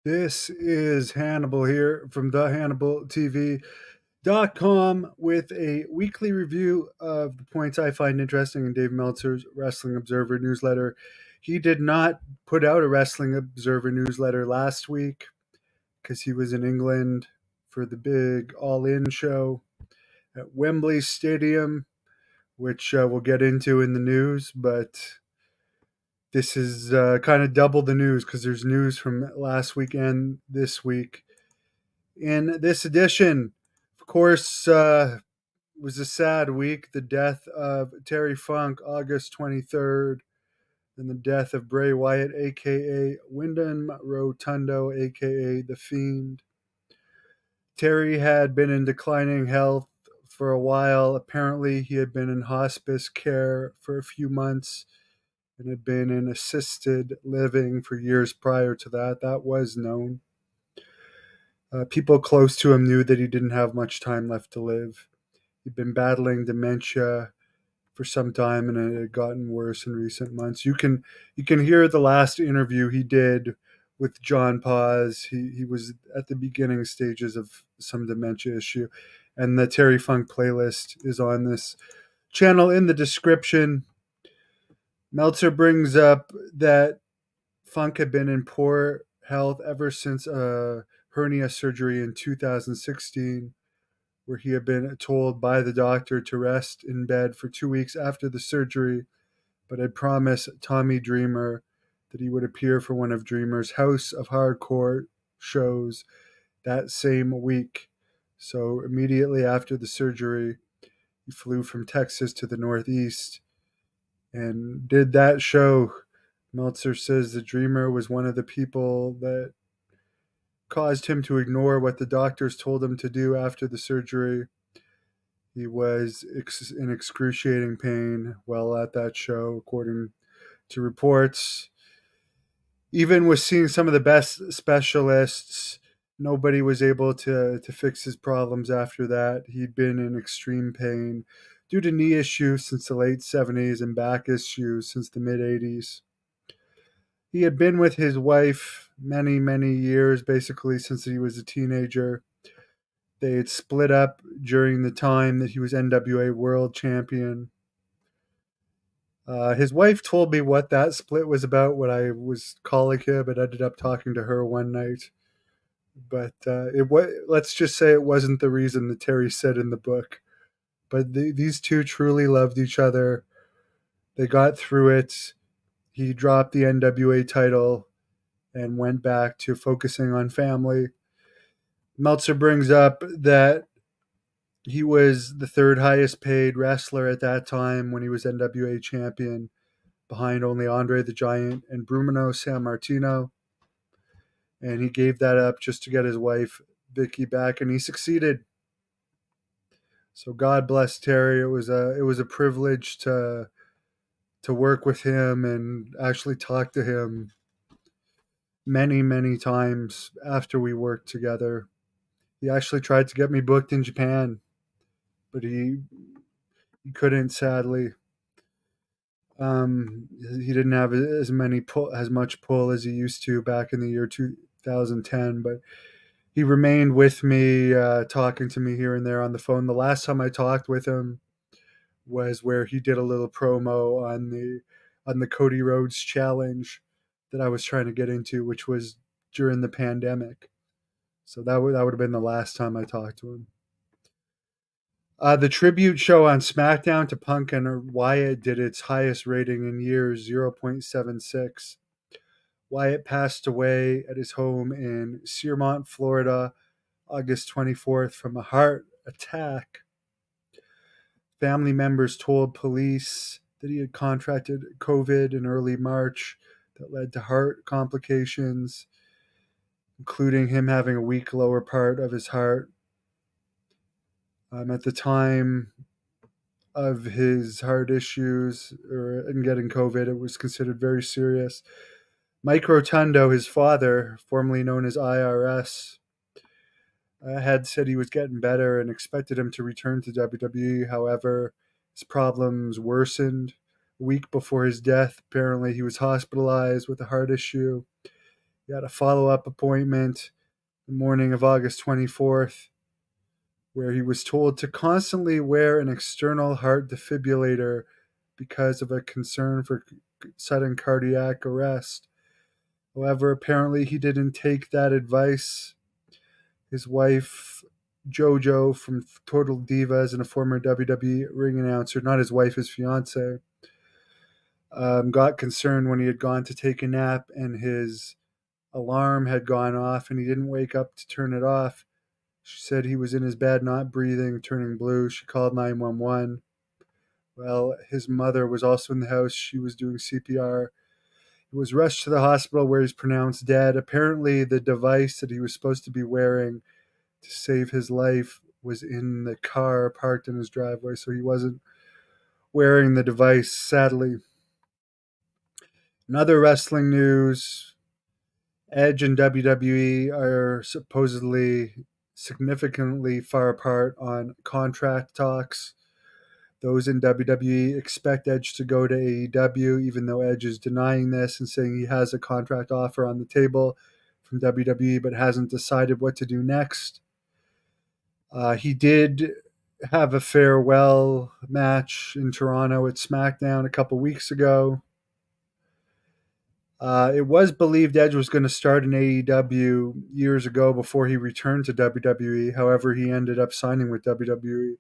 This is Hannibal here from thehannibaltv.com with a weekly review of the points I find interesting in Dave Meltzer's Wrestling Observer newsletter. He did not put out a Wrestling Observer newsletter last week because he was in England for the big All In show at Wembley Stadium, which we'll get into in the news, but this is kind of double the news because there's news from last week and this week. In this edition, of course, was a sad week. The death of Terry Funk, August 23rd, and the death of Bray Wyatt, a.k.a. Wyndham Rotundo, a.k.a. The Fiend. Terry had been in declining health for a while. Apparently, he had been in hospice care for a few months and had been in assisted living for years prior to that. That was known. People close to him knew that he didn't have much time left to live. He'd been battling dementia for some time, and it had gotten worse in recent months. You can hear the last interview he did with John Paz. He was at the beginning stages of some dementia issue, and the Terry Funk playlist is on this channel in the description. Meltzer brings up that Funk had been in poor health ever since a hernia surgery in 2016, where he had been told by the doctor to rest in bed for 2 weeks after the surgery, but had promised Tommy Dreamer that he would appear for one of Dreamer's House of Hardcore shows that same week. So immediately after the surgery, he flew from Texas to the Northeast and did that show. Meltzer says the Dreamer was one of the people that caused him to ignore what the doctors told him to do after the surgery. He was in excruciating pain while at that show, according to reports. Even with seeing some of the best specialists, nobody was able to fix his problems after that. He'd been in extreme pain due to knee issues since the late 70s and back issues since the mid 80s. He had been with his wife many, many years, basically since he was a teenager. They had split up during the time that he was NWA World Champion. His wife told me what that split was about when I was calling him and ended up talking to her one night. But let's just say it wasn't the reason that Terry said in the book. But these two truly loved each other. They got through it. He dropped the NWA title and went back to focusing on family. Meltzer brings up that he was the third highest paid wrestler at that time when he was NWA champion, behind only Andre the Giant and Bruno Sammartino. And he gave that up just to get his wife, Vicky, back, and he succeeded. So God bless Terry. It was a privilege to work with him and actually talk to him many, many times after we worked together. He actually tried to get me booked in Japan, but he couldn't, sadly. He didn't have as much pull as he used to back in the year 2010, but he remained with me, talking to me here and there on the phone. The last time I talked with him was where he did a little promo on the Cody Rhodes challenge that I was trying to get into, which was during the pandemic. So that would have been the last time I talked to him. The tribute show on SmackDown to Punk and Wyatt did its highest rating in years, 0.76. Wyatt passed away at his home in Siermont, Florida, August 24th from a heart attack. Family members told police that he had contracted COVID in early March that led to heart complications, including him having a weak lower part of his heart. At the time of his heart issues and getting COVID, it was considered very serious. Mike Rotundo, his father, formerly known as IRS, had said he was getting better and expected him to return to WWE. However, his problems worsened. A week before his death, apparently he was hospitalized with a heart issue. He had a follow-up appointment the morning of August 24th, where he was told to constantly wear an external heart defibrillator because of a concern for sudden cardiac arrest. However, apparently he didn't take that advice. His wife, JoJo from Total Divas and a former WWE ring announcer, not his wife, his fiance, got concerned when he had gone to take a nap and his alarm had gone off and he didn't wake up to turn it off. She said he was in his bed, not breathing, turning blue. She called 911. Well, his mother was also in the house. She was doing CPR. He was rushed to the hospital where he's pronounced dead. Apparently, the device that he was supposed to be wearing to save his life was in the car parked in his driveway, so he wasn't wearing the device, sadly. In other wrestling news, Edge and WWE are supposedly significantly far apart on contract talks. Those in WWE expect Edge to go to AEW, even though Edge is denying this and saying he has a contract offer on the table from WWE but hasn't decided what to do next. He did have a farewell match in Toronto at SmackDown a couple weeks ago. It was believed Edge was going to start in AEW years ago before he returned to WWE. However, he ended up signing with WWE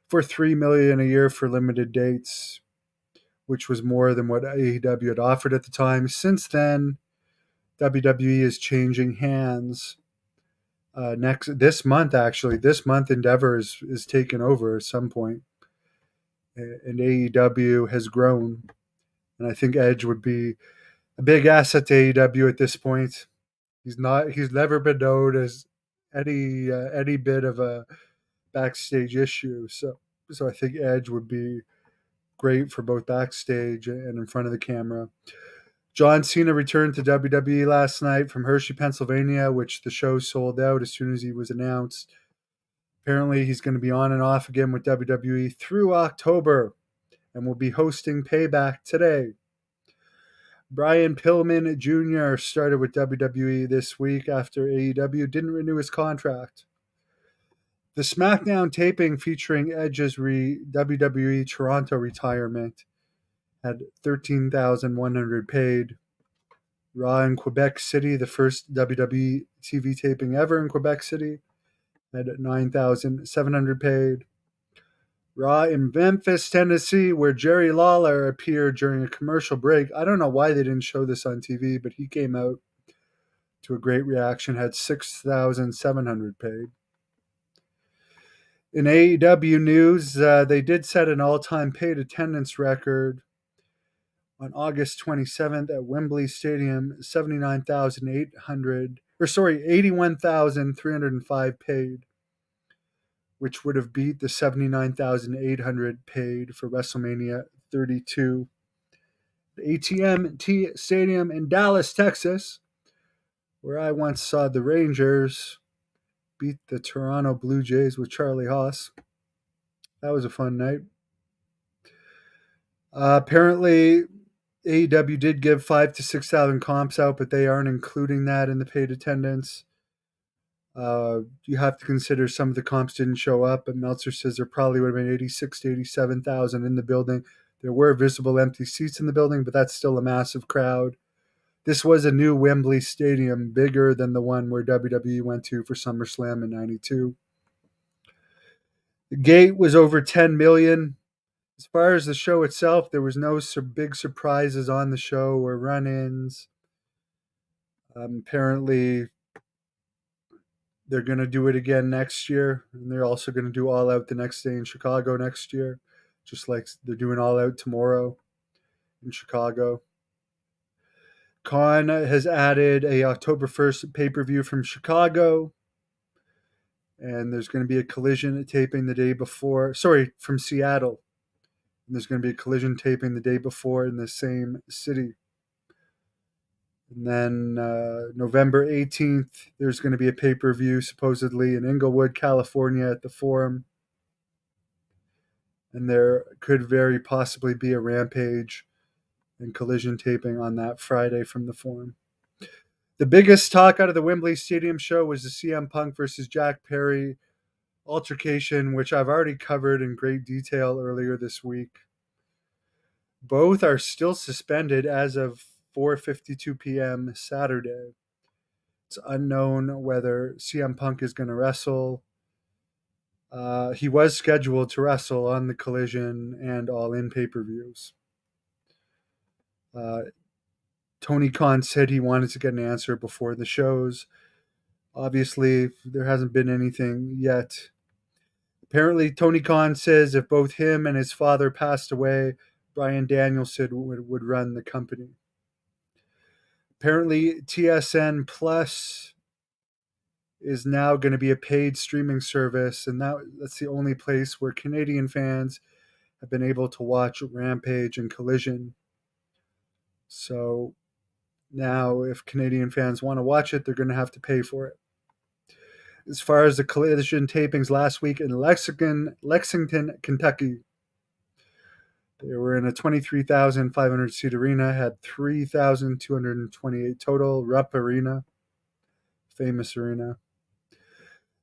for $3 million a year for limited dates, which was more than what AEW had offered at the time. Since then, WWE is changing hands. This month, Endeavor is taken over at some point, and AEW has grown. And I think Edge would be a big asset to AEW at this point. He's not. He's never been known as any bit of a backstage issue. So I think Edge would be great for both backstage and in front of the camera. John Cena returned to WWE last night from Hershey, Pennsylvania, which the show sold out as soon as he was announced. Apparently, he's going to be on and off again with WWE through October and will be hosting Payback today. Brian Pillman Jr. started with WWE this week after AEW didn't renew his contract. The SmackDown taping featuring Edge's WWE Toronto retirement had 13,100 paid. Raw in Quebec City, the first WWE TV taping ever in Quebec City, had 9,700 paid. Raw in Memphis, Tennessee, where Jerry Lawler appeared during a commercial break. I don't know why they didn't show this on TV, but he came out to a great reaction, had 6,700 paid. In AEW news, they did set an all-time paid attendance record on August 27th at Wembley Stadium, 81,305 paid, which would have beat the 79,800 paid for WrestleMania 32. The AT&T Stadium in Dallas, Texas, where I once saw the Rangers beat the Toronto Blue Jays with Charlie Haas. That was a fun night. Apparently, AEW did give 5,000 to 6,000 comps out, but they aren't including that in the paid attendance. You have to consider some of the comps didn't show up, but Meltzer says there probably would have been 86,000 to 87,000 in the building. There were visible empty seats in the building, but that's still a massive crowd. This was a new Wembley Stadium, bigger than the one where WWE went to for SummerSlam in '92. The gate was over 10 million. As far as the show itself, there was no big surprises on the show or run-ins. Apparently, they're going to do it again next year, and they're also going to do All Out the next day in Chicago next year, just like they're doing All Out tomorrow in Chicago. Khan has added a October 1st pay-per-view from Chicago, and there's going to be a Collision taping the day before. From Seattle. And there's going to be a Collision taping the day before in the same city. And then November 18th, there's going to be a pay-per-view supposedly in Inglewood, California at the Forum. And there could very possibly be a Rampage and Collision taping on that Friday from the Forum. The biggest talk out of the Wembley Stadium show was the CM Punk versus Jack Perry altercation, which I've already covered in great detail earlier this week. Both are still suspended as of 4:52 p.m. Saturday. It's unknown whether CM Punk is going to wrestle. He was scheduled to wrestle on the Collision and All In pay-per-views. Tony Khan said he wanted to get an answer before the shows. Obviously, there hasn't been anything yet. Apparently, Tony Khan says if both him and his father passed away, Bryan Danielson would run the company. Apparently, TSN Plus is now going to be a paid streaming service, and that's the only place where Canadian fans have been able to watch Rampage and Collision. So now, if Canadian fans want to watch it, they're going to have to pay for it. As far as the Collision tapings last week in Lexington, Kentucky, they were in a 23,500 seat arena, had 3,228 total. Rupp Arena, famous arena.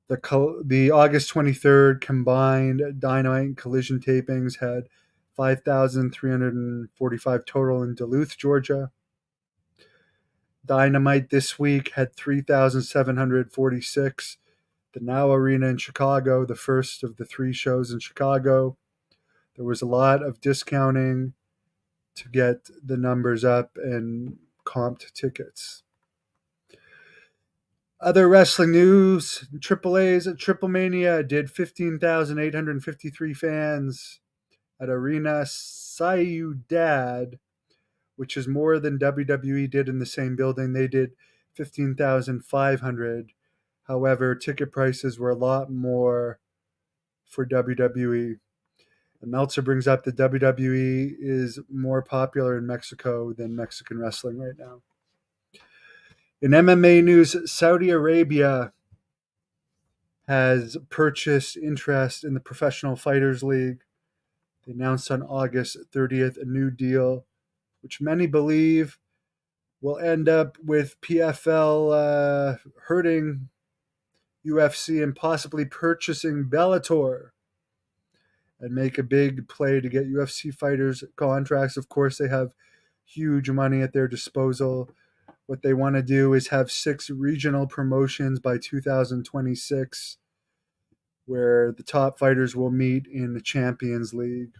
The August 23rd combined Dynamite and Collision tapings had 5,345 total in Duluth, Georgia. Dynamite this week had 3,746. The Now Arena in Chicago, the first of the 3 shows in Chicago. There was a lot of discounting to get the numbers up and comped tickets. Other wrestling news, AAA's Triple Mania did 15,853 fans at Arena Ciudad, which is more than WWE did in the same building. They did 15,500. However, ticket prices were a lot more for WWE. And Meltzer brings up that WWE is more popular in Mexico than Mexican wrestling right now. In MMA news, Saudi Arabia has purchased interest in the Professional Fighters League. They announced on August 30th a new deal, which many believe will end up with PFL hurting UFC and possibly purchasing Bellator and make a big play to get UFC fighters contracts. Of course, they have huge money at their disposal. What they want to do is have 6 regional promotions by 2026, where the top fighters will meet in the Champions League.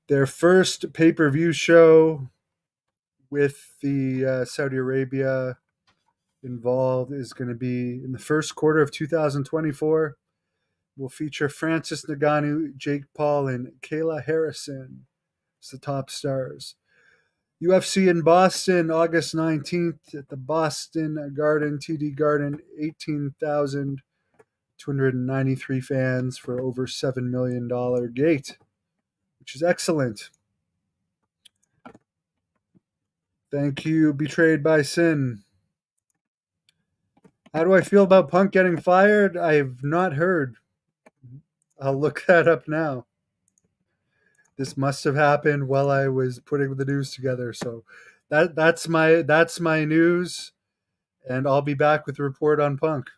Their first pay-per-view show with the Saudi Arabia involved is going to be in the first quarter of 2024. Will feature Francis Ngannou, Jake Paul, and Kayla Harrison as the top stars. UFC in Boston, August 19th at the Boston Garden, TD Garden, 18,293 fans for over $7 million gate, which is excellent. Thank you, Betrayed by Sin. How do I feel about Punk getting fired? I have not heard. I'll look that up now. This must have happened while I was putting the news together. So that's my news, and I'll be back with a report on Punk.